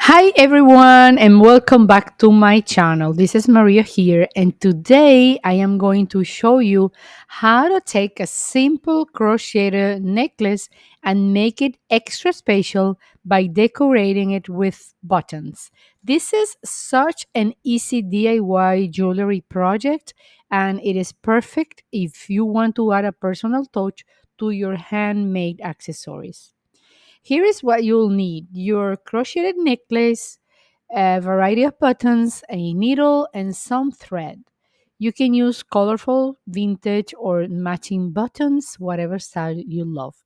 Hi everyone and welcome back to my channel. This is Maria here and today I am going to show you how to take a simple crocheted necklace and make it extra special by decorating it with buttons. This is such an easy DIY jewelry project and it is perfect if you want to add a personal touch to your handmade accessories. Here is what you'll need: your crocheted necklace, a variety of buttons, a needle, and some thread. You can use colorful, vintage, or matching buttons, whatever style you love.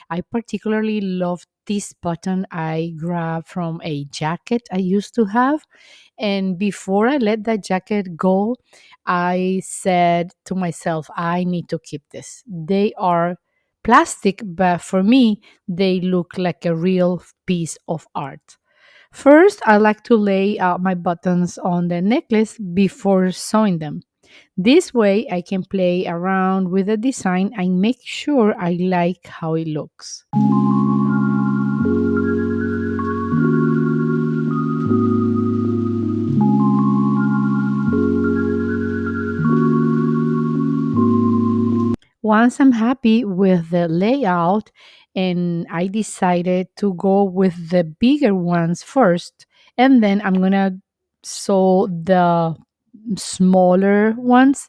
I particularly love this button I grabbed from a jacket I used to have. And before I let that jacket go, I said to myself, I need to keep this. They are plastic, but for me, they look like a real piece of art. First, I like to lay out my buttons on the necklace before sewing them. This way, I can play around with the design and make sure I like how it looks. Once I'm happy with the layout and I decided to go with the bigger ones first, and then I'm gonna sew the smaller ones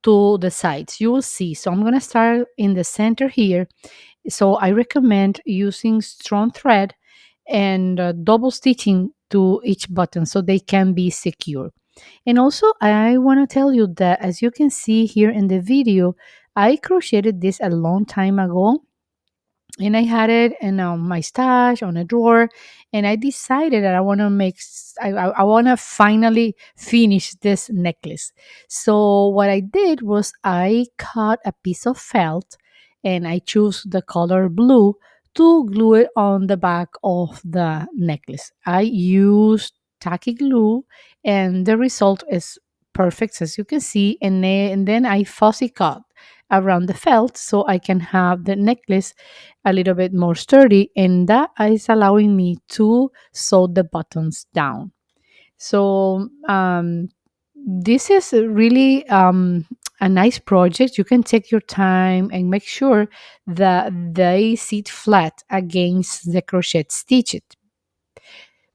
to the sides. You will see. So I'm gonna start in the center here. So I recommend using strong thread and double stitching to each button so they can be secure. And also, I want to tell you that as you can see here in the video, I crocheted this a long time ago and I had it in my stash on a drawer. And I decided that I want to I want to finally finish this necklace. So what I did was I cut a piece of felt and I chose the color blue to glue it on the back of the necklace. I used tacky glue and the result is perfect as you can see. And then I fussy cut around the felt so I can have the necklace a little bit more sturdy, and that is allowing me to sew the buttons down. So this is really a nice project. You can take your time and make sure that they sit flat against the crochet stitches.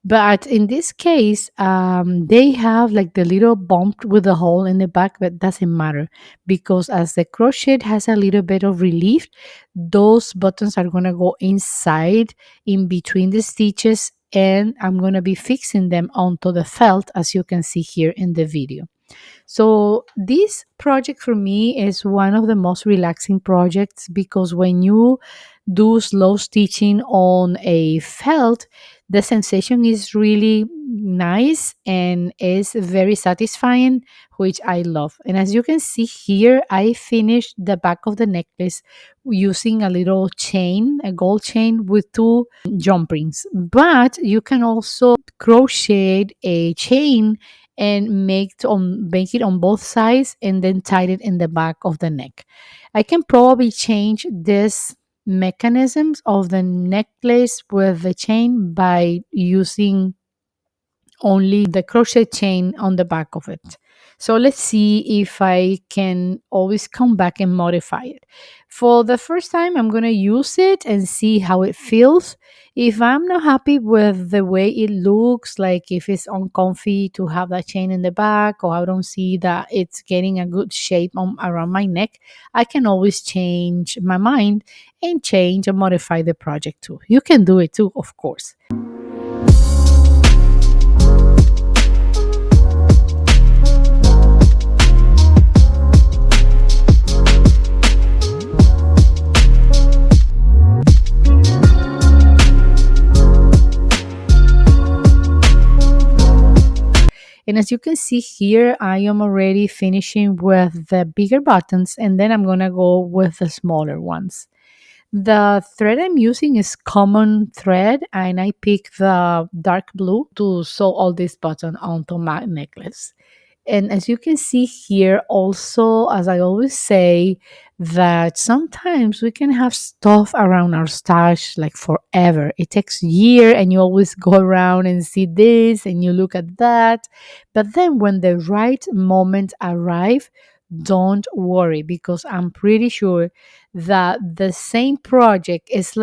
But in this case, they have like the little bump with the hole in the back, but doesn't matter because as the crochet has a little bit of relief, those buttons are gonna go inside in between the stitches, and I'm gonna be fixing them onto the felt as you can see here in the video. So this project for me is one of the most relaxing projects because when you do slow stitching on a felt, the sensation is really nice and is very satisfying, which I love. And as you can see here, I finished the back of the necklace using a little chain, a gold chain with two jump rings. But you can also crochet a chain and make it on both sides and then tie it in the back of the neck. I can probably change this mechanisms of the necklace with the chain by using only the crochet chain on the back of it. So let's see if I can always come back and modify it. For the first time, I'm going to use it and see how it feels. If I'm not happy with the way it looks, like if it's uncomfy to have that chain in the back, or I don't see that it's getting a good shape around my neck, I can always change my mind and change and modify the project too. You can do it too, of course. And as you can see here, I am already finishing with the bigger buttons and then I'm gonna go with the smaller ones. The thread I'm using is common thread and I picked the dark blue to sew all this button onto my necklace. And as you can see here, also, as I always say, that sometimes we can have stuff around our stash like forever. It takes a year and you always go around and see this and you look at that. But then when the right moment arrive, don't worry, because I'm pretty sure that the same project is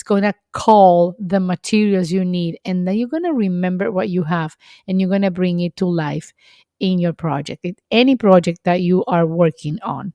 going to call the materials you need, and then you're going to remember what you have and you're going to bring it to life in your project, in any project that you are working on.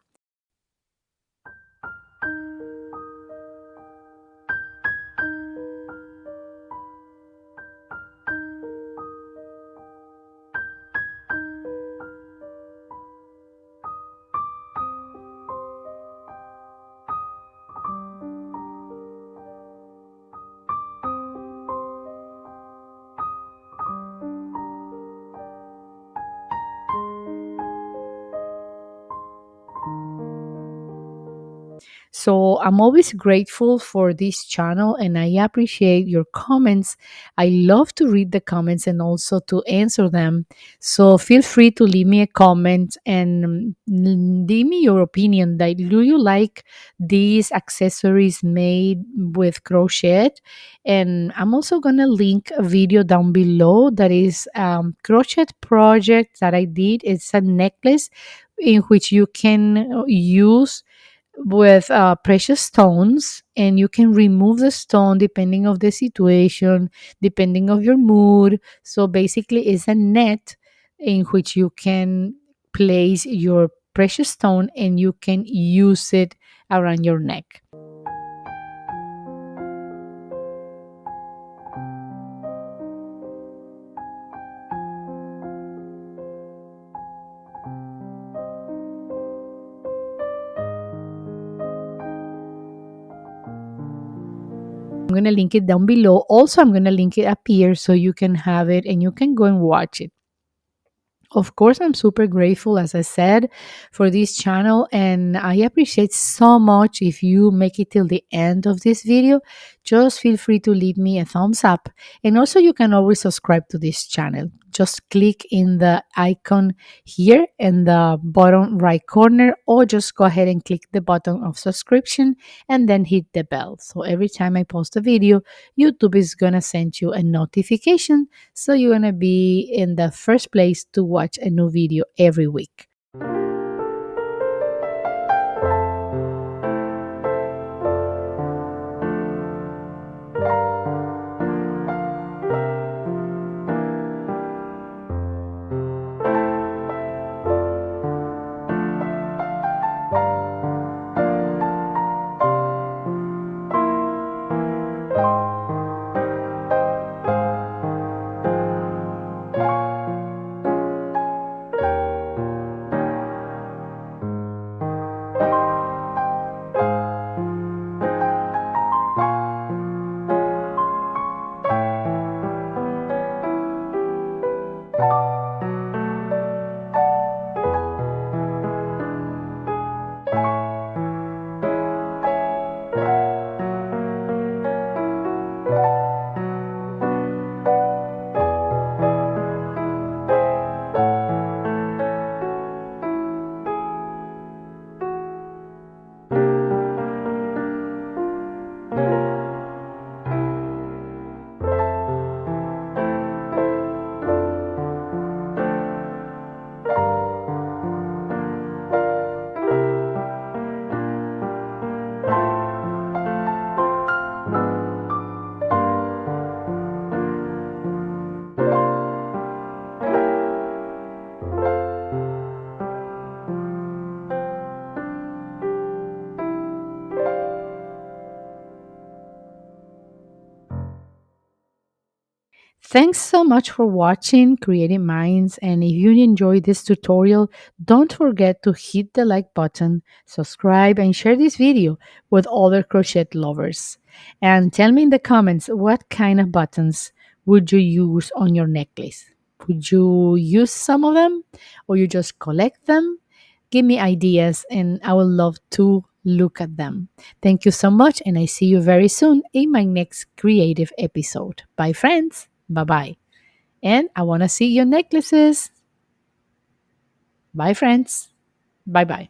So I'm always grateful for this channel and I appreciate your comments. I love to read the comments and also to answer them. So feel free to leave me a comment and leave me your opinion. Like, do you like these accessories made with crochet? And I'm also going to link a video down below that is crochet project that I did. It's a necklace in which you can use with precious stones, and you can remove the stone depending of the situation, depending of your mood. So basically it's a net in which you can place your precious stone and you can use it around your neck. I'm going to link it down below. Also, I'm going to link it up here so you can have it and you can go and watch it. Of course, I'm super grateful, as I said, for this channel, and I appreciate so much if you make it till the end of this video. Just feel free to leave me a thumbs up, and also you can always subscribe to this channel. Just click in the icon here in the bottom right corner, or just go ahead and click the button of subscription and then hit the bell. So every time I post a video, YouTube is gonna send you a notification, so you're gonna be in the first place to watch a new video every week. Thanks so much for watching Creative Minds, and if you enjoyed this tutorial, don't forget to hit the like button, subscribe, and share this video with other crochet lovers. And tell me in the comments, what kind of buttons would you use on your necklace? Would you use some of them, or you just collect them? Give me ideas and I would love to look at them. Thank you so much, and I see you very soon in my next creative episode. Bye, friends. Bye bye. And I want to see your necklaces. Bye, friends. Bye bye.